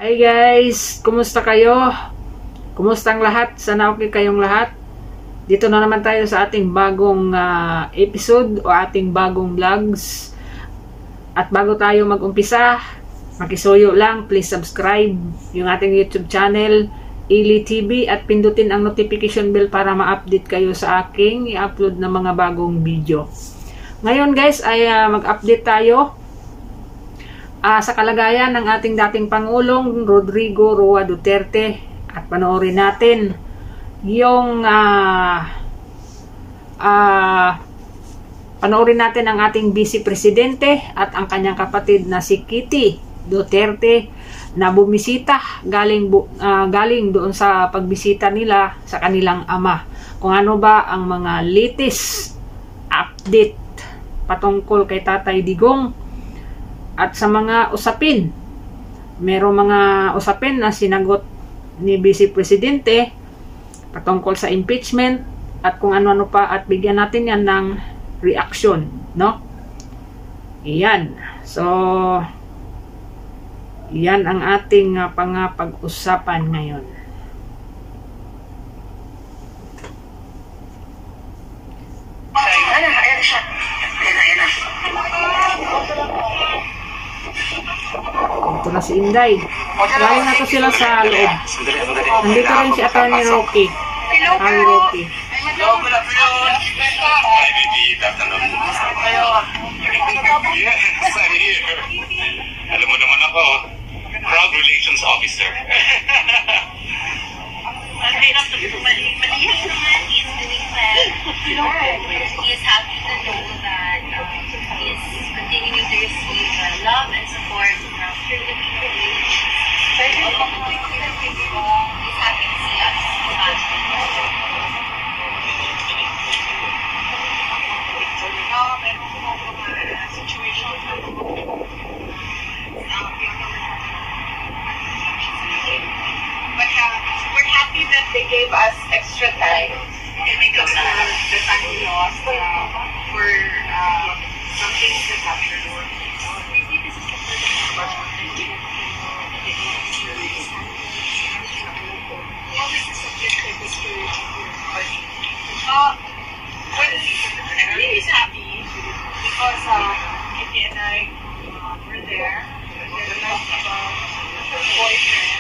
Hi guys, kumusta kayo? Kumusta ang lahat? Sana okay kayong lahat. Dito na naman tayo sa ating bagong episode o ating bagong vlogs. At bago tayo mag-umpisa, makisuyo lang, please subscribe yung ating YouTube channel, Ili TV, at pindutin ang notification bell para ma-update kayo sa aking i-upload na mga bagong video. Ngayon guys ay mag-update tayo sa kalagayan ng ating dating Pangulong Rodrigo Roa Duterte, at panoorin natin yung panoorin natin ang ating Vice Presidente at ang kanyang kapatid na si Kitty Duterte na bumisita galing doon sa pagbisita nila sa kanilang ama. Kung ano ba ang mga latest update patungkol kay Tatay Digong. At sa mga usapin, merong mga usapin na sinagot ni Vice Presidente patungkol sa impeachment at kung ano-ano pa, at bigyan natin yan ng reaction, no? Iyan. So, iyan ang ating pag-usapan ngayon. Ito na si Inday. Galing na to sila sa loob. Nandito rin si Atty. Rocky. Atty. Rocky. Hello, good afternoon. Hi, baby. Good afternoon. Yes, I'm here. Alam mo naman ako, Crowd Relations Officer. Mahirap na ito. Malinis naman. He is doing well. He is happy to know that he is continuing to receive love and support from the people. He's happy to see us. We're happy that they gave us extra time to make up for the time we lost for some things that happened. What is the subject of this everybody is happy because Kitty and I were there. We had a nice boyfriend.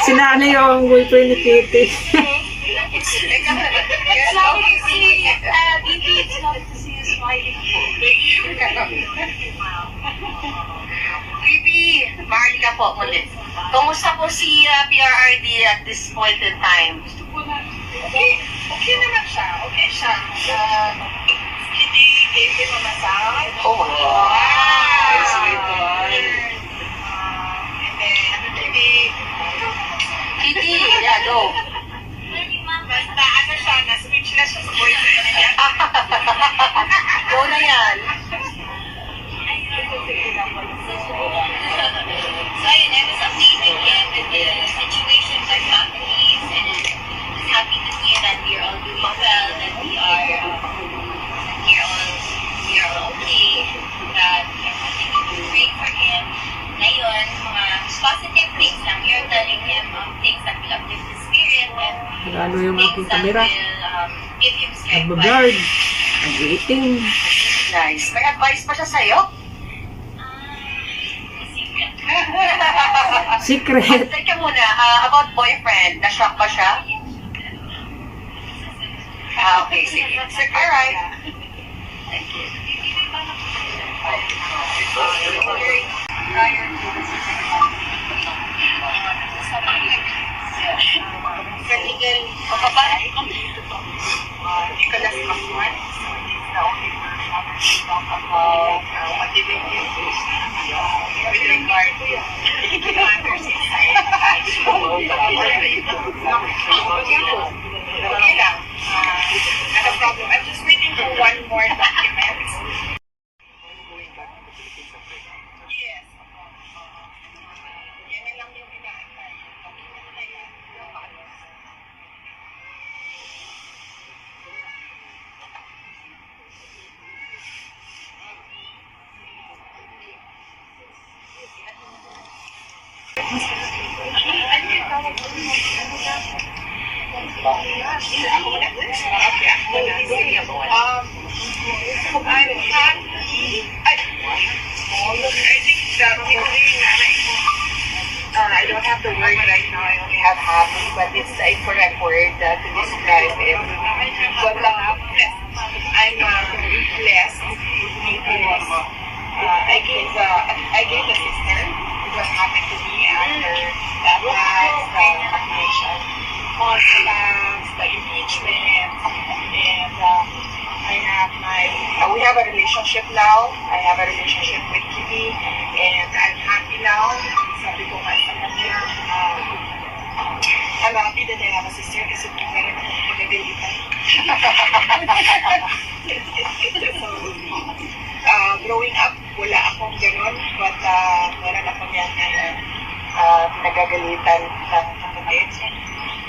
Sinano yung boyfriend ni Kitty. It's lovely to see Bibi. It's lovely to see you smiling. Bibi, mahal ka po ulit. Kumusta po si PRRD at this point in time? Okay naman siya. Okay siya. Kitty gave him a massage. Oh, wow. Sweet one. And then, Kitty, yeah, go. Basta ano siya, na-speechless siya sa boyfriend niya. Go na yan. So ayun, I was updating him with the situation with our families, and just happy to hear that we're all doing well, that we are all okay, that we are continuing to pray for him. Ngayon, mga positive things lang. We are telling him things that will uplift his spirit and Lalo yung things aking that kamera. will give him strength. Nag-guard. Nag-eating. Nice. May advice pa siya sa'yo? Secret. Teka muna, about boyfriend, na-shock ba siya? Okay, sige. Alright. Thank you. Prior to Legal, papabay. Nicholas Pascual. The only person to talk about what they will do with regard to matters inside. Okay lang. Not a problem. I'm just waiting for one more document. Yes. Yan na lang yung inaantay. Ako muna. Okay, ako muna. Sige, ako muna. I'm happy. I think that I don't have the word right now. I only have happy, but it's the incorrect word to describe it. But I'm blessed because I gave a sister. It was happened to me after that accusation, the impeachment, and we have a relationship now. I have a relationship with Kitty, and I'm happy now. Sabi ko nga sa kanya, I'm happy that I have a sister kasi kung meron akong magagalitan. Growing up, wala akong ganon, but meron akong yan nagagalitan ng kapatid.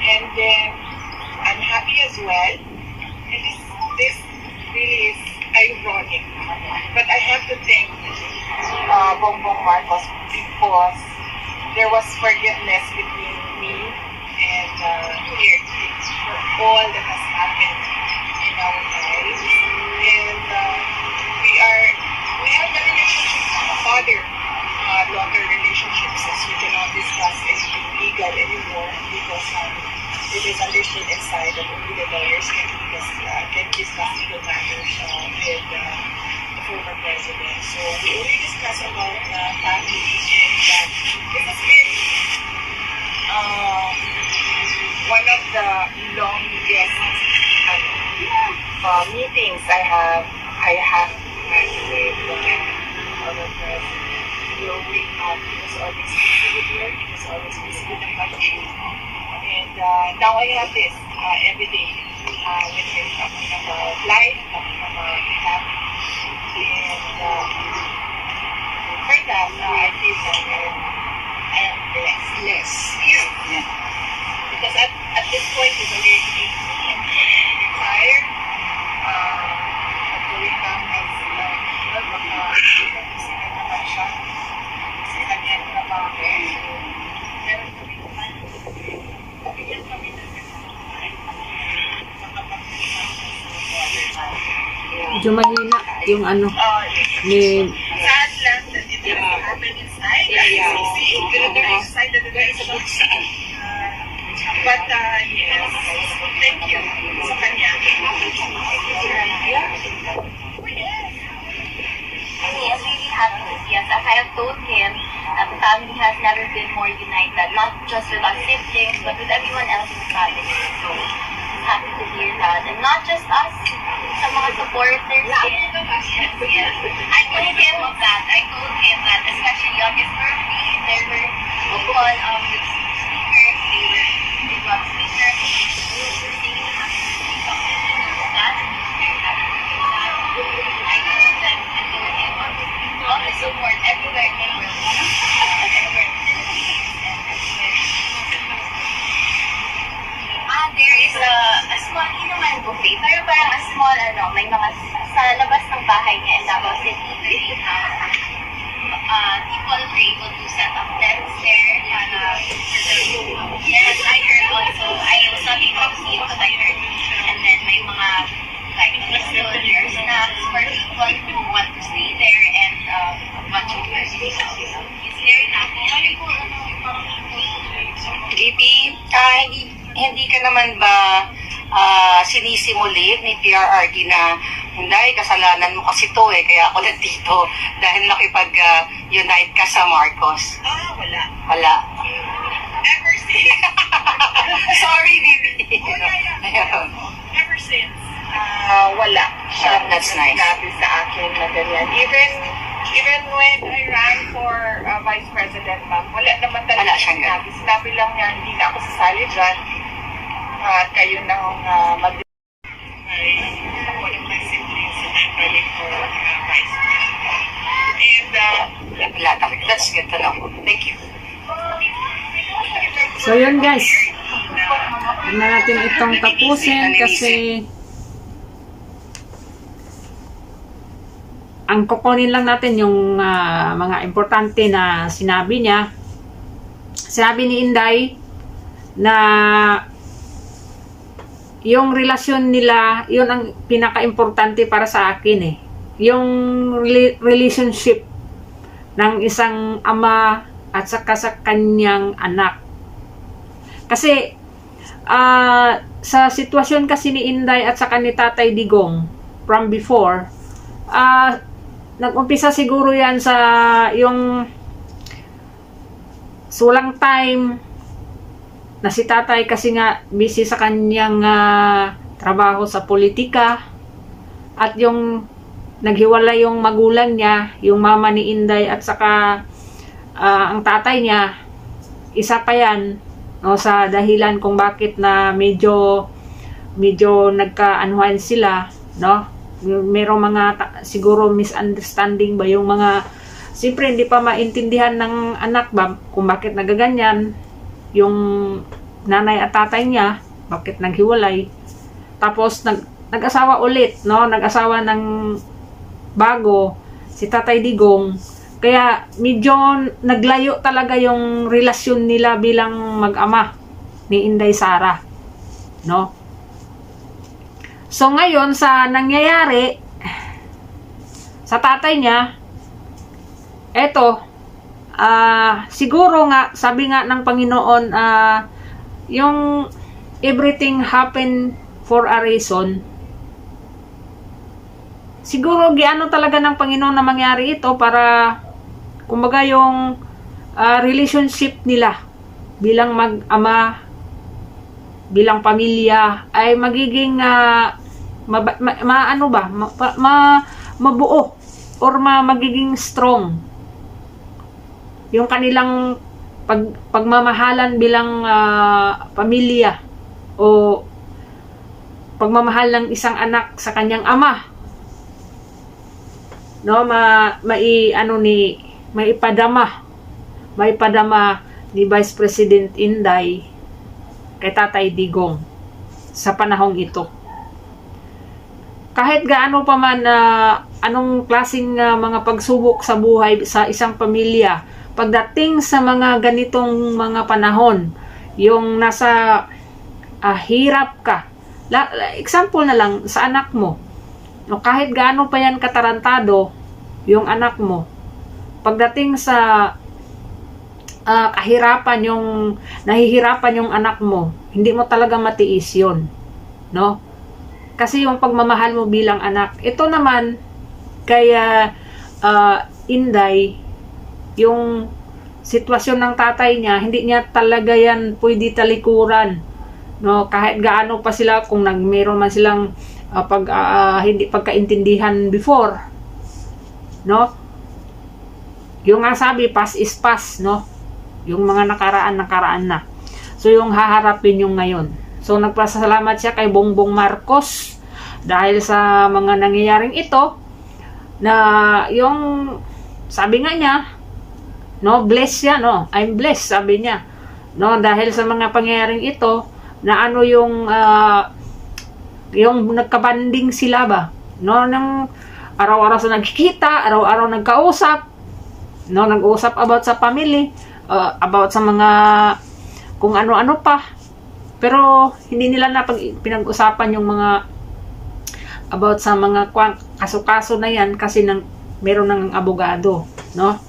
And then, I'm happy as well. And this really is ironic. But I have to thank Bongbong Marcos because there was forgiveness between me and here for all that has happened in our lives. And we have the relationship of a father-daughter relationship since we cannot discuss anything legal anymore because it is understood inside that only the lawyers can discuss legal matters with the former president. So we only discuss about family, and this has been one of the longest meetings I have had with our president. Growing up, he was always busy with work, he was always busy with the country. And now I have this every day with him talking about life, talking about family. And for that, I feel that I am blessed. Yeah. Because at this point, he's already retired. At going back as makasikat naman siya. Kasi kanya yung trabaho. Meron kami naman. Bigyan kami ng Medyo mahina yung ano ni sad lang that it didn't happen inside. See, there is side that there is a good side. But yes, thank you sa kanya. He is really happy to see us. As I have told him, the family has never been more united, not just with our siblings, but with everyone else in the family. So, he's happy to hear that. And not just us, sa mga supporters din. Yes. I told him of that. I told him that, especially on his birthday, there were people with speakers, they brought speakers, they were singing happy that. I told them, I told him all the support everywhere in the world, everywhere in the Philippines, and everywhere. There is a small, hindi naman buffet, pero parang a small, may mga, sa labas ng bahay niya in Davao City, people were able to set up tents there, yes, I heard also, I was not able to see it, but I heard, and then may mga, like, food or snacks for people who want to stay there and watch over. It's very happy. JP, hindi ka naman ba sinisimulit ni PRRD na hindi, kasalanan mo kasi to kaya ako nandito dahil nakipag-unite ka sa Marcos? Wala. Wala. Ever since. Sorry, baby. Yeah. Ever since. Wala. That's nice. Sinabi sa akin na ganyan. Even when I ran for Vice President, ma'am, wala naman talaga Wala siyang sinabi. Sinabi lang niya, hindi na ako sasali dyan. Kayo nang ako yung my siblings running for Vice President. And, Wala talaga. That's good to know. Thank you. So yun guys, huwag na natin itong tapusin kasi ang kukunin lang natin yung mga importante na sinabi niya. Sinabi ni Inday na yung relasyon nila, yun ang pinaka-importante para sa akin eh. Yung relationship ng isang ama at saka sa kanyang anak. Kasi sa sitwasyon kasi ni Inday at saka ni Tatay Digong from before, nag-umpisa siguro yan sa yung sulang time na si tatay kasi nga busy sa kanyang trabaho sa politika, at yung naghiwalay yung magulang niya, yung mama ni Inday at saka ang tatay niya, isa pa yan, no, sa dahilan kung bakit na medyo nagkaanuhan sila, no? Merong mga siguro misunderstanding ba yung mga, siyempre hindi pa maintindihan ng anak ba kung bakit nagaganyan yung nanay at tatay niya, bakit naghiwalay. Tapos nag-asawa ulit, no? Nag-asawa ng bago si Tatay Digong. Kaya medyo naglayo talaga yung relasyon nila bilang mag-ama ni Inday Sara, no? So ngayon sa nangyayari sa tatay niya, eto, siguro nga, sabi nga ng Panginoon, yung everything happen for a reason. Siguro giano talaga ng Panginoon na mangyari ito para, kumbaga, yung relationship nila bilang mag-ama, bilang pamilya ay magiging mabuo or magiging strong yung kanilang pagmamahalan bilang pamilya, o pagmamahal ng isang anak sa kanyang ama, no? Maipadama ni Vice President Inday kay Tatay Digong sa panahong ito. Kahit gaano pa man anong klaseng mga pagsubok sa buhay sa isang pamilya, pagdating sa mga ganitong mga panahon, yung nasa hirap ka, example na lang sa anak mo, no, kahit gaano pa yan katarantado yung anak mo, pagdating sa kahirapan, yung nahihirapan yung anak mo, hindi mo talaga matiis yun, no? Kasi yung pagmamahal mo bilang anak, ito naman kaya Inday, yung sitwasyon ng tatay niya, hindi niya talaga yan pwede talikuran, no? Kahit gaano pa sila, kung meron man silang hindi pagkaintindihan before, no? Yung nga sabi, past is past, no? Yung mga nakaraan na. So yung haharapin yung ngayon. So nagpasalamat siya kay Bongbong Marcos dahil sa mga nangyayaring ito, na yung sabi nga niya, no, blessed siya, no? I'm blessed, sabi niya, no, dahil sa mga pangyayaring ito, na ano yung nagkabanding sila ba, no, nang araw-araw sa nagkikita, araw-araw nagkausap, no, nag-usap about sa family, about sa mga kung ano-ano pa, pero hindi nila na pinag-usapan yung mga about sa mga kaso-kaso na yan, kasi meron ng abogado, no?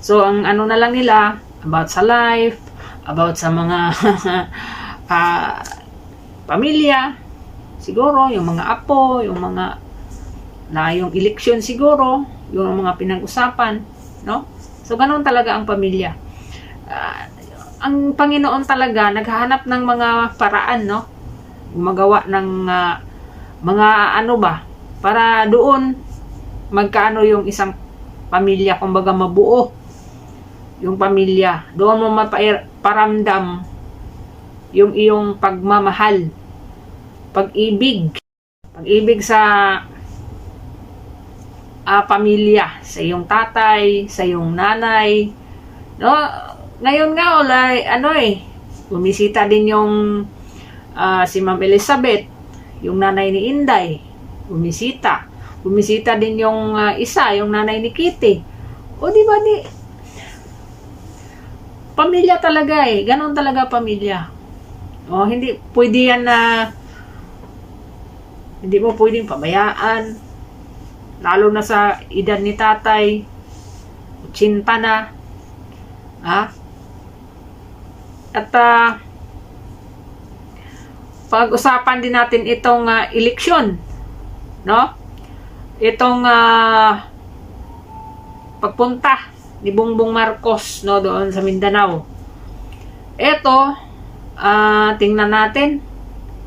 So ang ano na lang nila about sa life, about sa mga pamilya, siguro yung mga apo, yung mga yung eleksyon, siguro yung mga pinag-usapan, no? So ganoon talaga ang pamilya. Ang Panginoon talaga naghahanap ng mga paraan, no? Gumagawa ng mga ano ba, para doon magkaano yung isang pamilya, kumbaga mabuo yung pamilya. Doon mo maparamdam yung iyong pagmamahal, pag-ibig sa pamilya, sa iyong tatay, sa iyong nanay, no? Ngayon nga bumisita din yung si Ma'am Elizabeth, yung nanay ni Inday, bumisita din yung yung nanay ni Kitty. O di ba, pamilya talaga ganon talaga pamilya. O hindi pwede yan na Hindi mo pwedeng pabayaan. Lalo na sa edad ni tatay. 80 na. At pag-usapan din natin itong eleksyon. No? Itong pagpunta ni Bongbong Marcos, no, doon sa Mindanao. Ito, tingnan natin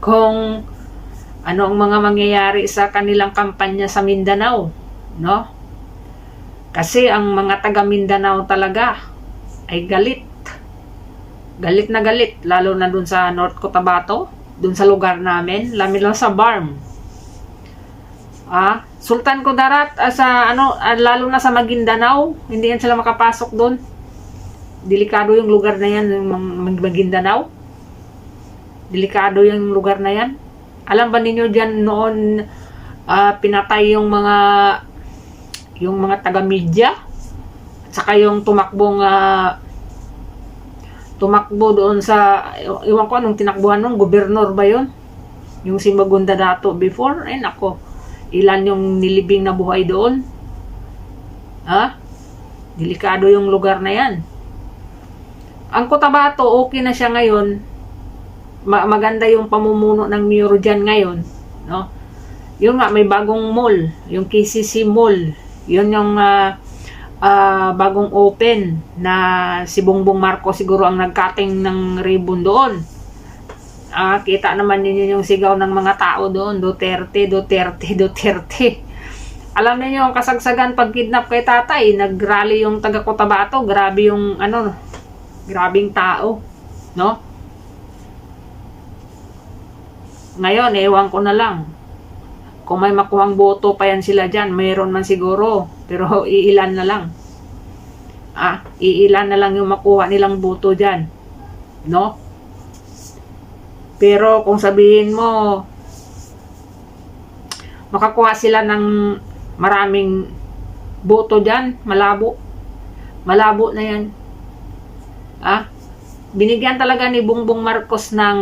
kung ano ang mga mangyayari sa kanilang kampanya sa Mindanao, no? Kasi ang mga taga Mindanao talaga ay galit. Galit na galit, lalo na dun sa North Cotabato, dun sa lugar namin, lang sa Barm. Sultan Kudarat, lalo na sa Maguindanao, hindi yan sila makapasok doon. Delikado yung lugar na yan, yung Maguindanao. Delikado yung lugar na yan. Alam ba ninyo dyan noon pinatay yung mga taga-media at saka yung tumakbo doon sa, iwan ko anong tinakbuhan nung gobernur ba yun? Yung si Magunda Dato before, ay nako, ilan yung nilibing na buhay doon. Delikado yung lugar na yan. Ang Cotabato, okay na siya ngayon. Maganda yung pamumuno ng mayor dyan ngayon, no? Yun nga, may bagong mall, yung KCC Mall. Yun yung bagong open na si Bongbong Marcos siguro ang nagcutting ng ribbon doon. Kita naman ninyo yung sigaw ng mga tao doon, Duterte, Duterte, Duterte. Alam niyo yung kasagsagan pag kidnap kay tatay, nagrally yung taga Cotabato, grabe yung grabing tao, no? Ngayon, ewan ko na lang. Kung may makuhang boto pa yan sila dyan, mayroon man siguro. Pero iilan na lang. Iilan na lang yung makuha nilang boto dyan. No? Pero kung sabihin mo, makakuha sila ng maraming boto dyan, malabo. Malabo na yan. Binigyan talaga ni Bongbong Marcos ng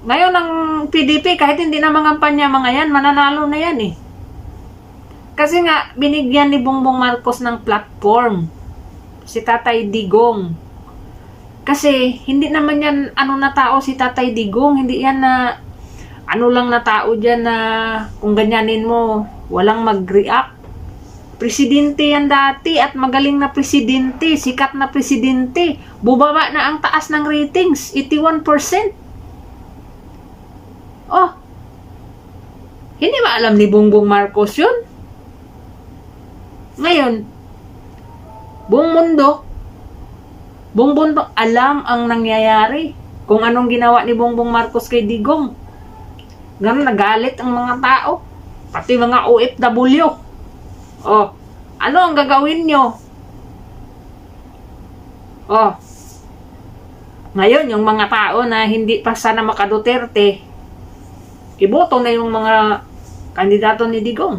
ngayon ang PDP, kahit hindi na mangampanya mga yan, mananalo na yan eh. Kasi nga, binigyan ni Bongbong Marcos ng platform. Si Tatay Digong. Kasi, hindi naman yan, na tao si Tatay Digong. Hindi yan na, lang na tao dyan na, kung ganyanin mo, walang mag-react. Presidente yan dati at magaling na presidente, sikat na presidente. Bubaba na ang taas ng ratings, 81%. Hindi ba alam ni Bongbong Marcos yun? Ngayon, buong mundo alam ang nangyayari. Kung anong ginawa ni Bongbong Marcos kay Digong. Ganun, nagalit ang mga tao. Pati mga OFW. Ano ang gagawin nyo? Ngayon, yung mga tao na hindi pa sana maka-Duterte, iboto na yung mga kandidato ni Digong.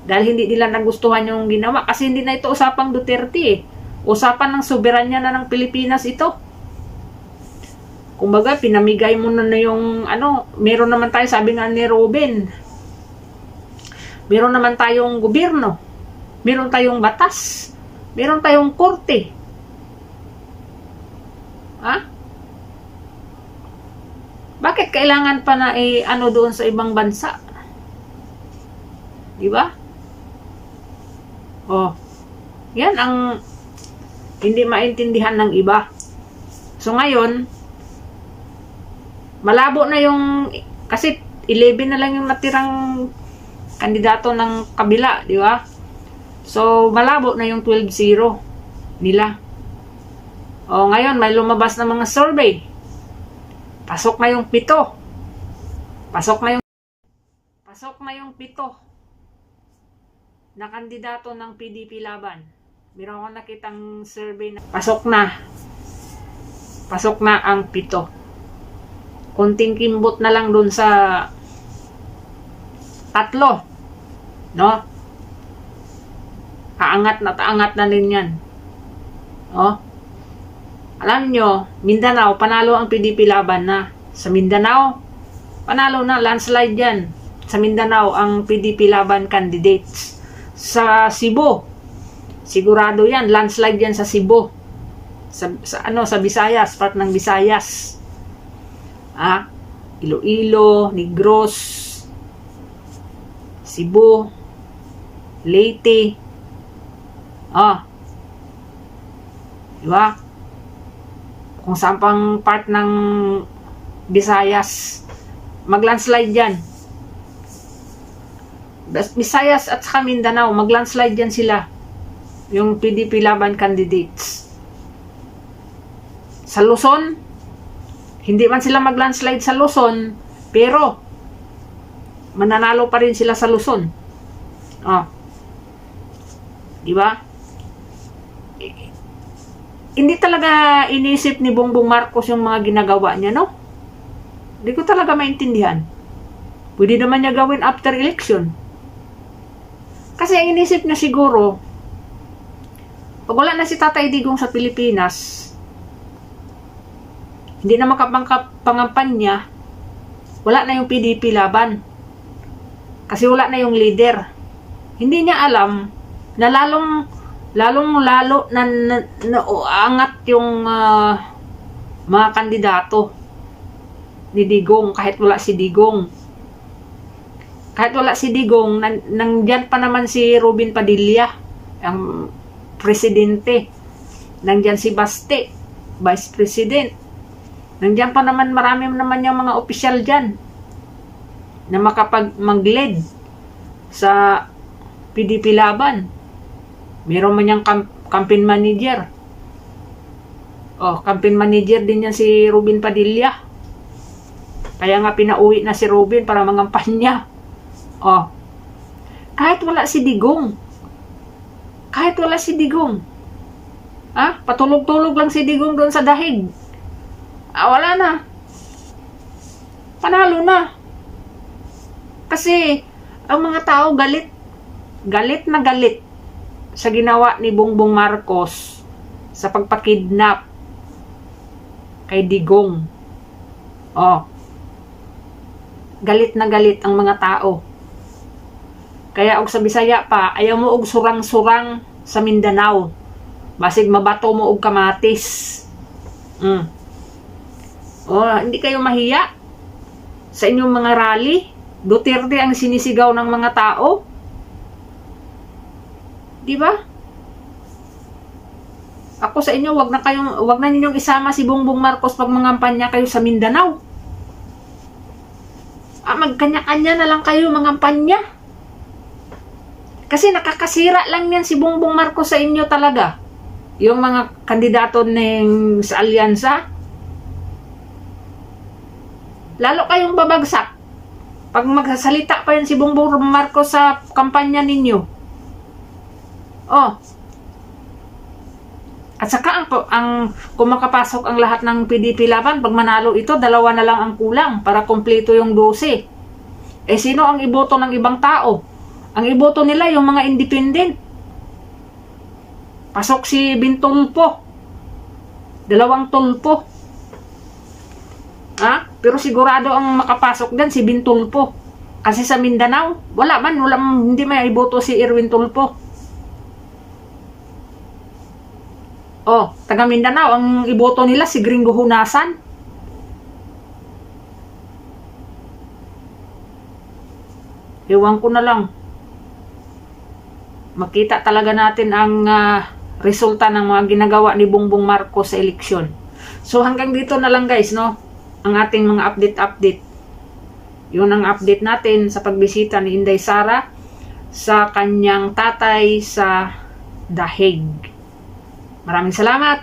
Dahil hindi nila nagustuhan yung ginawa. Kasi hindi na ito usapang Duterte eh. Usapan ng soberanya na ng Pilipinas ito. Kumbaga, pinamigay mo na yung meron naman tayo, sabi nga ni Robin, meron naman tayong gobyerno. Meron tayong batas. Meron tayong korte. Bakit kailangan pa na doon sa ibang bansa? Diba? Yan ang hindi maintindihan ng iba. So ngayon, malabo na yung, kasi 11 na lang yung natirang kandidato ng kabila, di ba? So malabo na yung 12-0 nila. Ngayon may lumabas na mga survey. Pasok na yung 7. Pasok na yung 7 na kandidato ng PDP laban. Meron akong nakitang survey na pasok na ang 7. Konting kimbot na lang dun sa 3, no? Taangat na din yan. Alam nyo, Mindanao, panalo ang PDP laban na. Sa Mindanao, panalo na, landslide yan. sa Mindanao ang PDP Laban candidates. Sa Cebu, sigurado yan, landslide yan sa Cebu. Sa Visayas, part ng Visayas. Iloilo, Negros, Cebu, Leyte. Diba? Kung saan pang part ng Visayas, maglandslide yan. Visayas at saka Mindanao, maglandslide yan sila. Yung PDP Laban candidates. Sa Luzon, hindi man sila maglandslide sa Luzon, pero mananalo pa rin sila sa Luzon. Diba? Hindi talaga inisip ni Bongbong Marcos yung mga ginagawa niya, no? Hindi ko talaga maintindihan. Pwede naman niya gawin after election. Kasi ang inisip niya siguro, pag wala na si Tatay Digong sa Pilipinas, hindi na makapangampanya, wala na yung PDP Laban. Kasi wala na yung leader. Hindi niya alam na lalong-lalo na angat yung mga kandidato ni Digong kahit wala si Digong. Kahit wala si Digong, nandyan pa naman si Robin Padilla, ang presidente. Nandyan si Baste, vice president. Nandyan pa naman, marami naman yung mga opisyal dyan na mag-lead sa PDP Laban. Meron man yung campaign manager. Campaign manager din yan si Robin Padilla. Kaya nga pinauwi na si Robin para mangampanya. Kahit wala si Digong. Patulog-tulog lang si Digong doon sa dahig. Wala na. Panalo na. Kasi ang mga tao galit na galit sa ginawa ni Bongbong Marcos sa pagpakidnap kay Digong. Galit na galit ang mga tao. Kaya og sa Bisaya pa, ayaw mo og surang-surang sa Mindanao. Basig mabato mo og kamatis. Hindi kayo mahiya sa inyong mga rally. Duterte ang sinisigaw ng mga tao. Di ba? Ako sa inyo, wag na ninyong isama si Bongbong Marcos pag mangampanya kayo sa Mindanao. Magkanya-kanya na lang kayo mangampanya. Kasi nakakasira lang yan si Bongbong Marcos sa inyo talaga. Yung mga kandidato sa alyansa. Lalo kayong babagsak. Pag magsasalita pa yan si Bongbong Marcos sa kampanya ninyo. At saka kung makapasok ang lahat ng PDP Laban, pag manalo ito, 2 na lang ang kulang para kumpleto yung 12. Sino ang iboto ng ibang tao? Ang iboto nila yung mga independent. Pasok si Bintulpo. 2 tulpo. Pero sigurado ang makapasok dyan si Bintulpo. Kasi sa Mindanao, hindi may iboto si Erwin Tulpo. Taga Mindanao, ang iboto nila si Gringo Hunasan. Ewan ko na lang. Makita talaga natin ang resulta ng mga ginagawa ni Bongbong Marcos sa eleksyon. So hanggang dito na lang guys, no? Ang ating mga update. Yun ang update natin sa pagbisita ni Inday Sara sa kanyang tatay sa Dahig. Maraming salamat.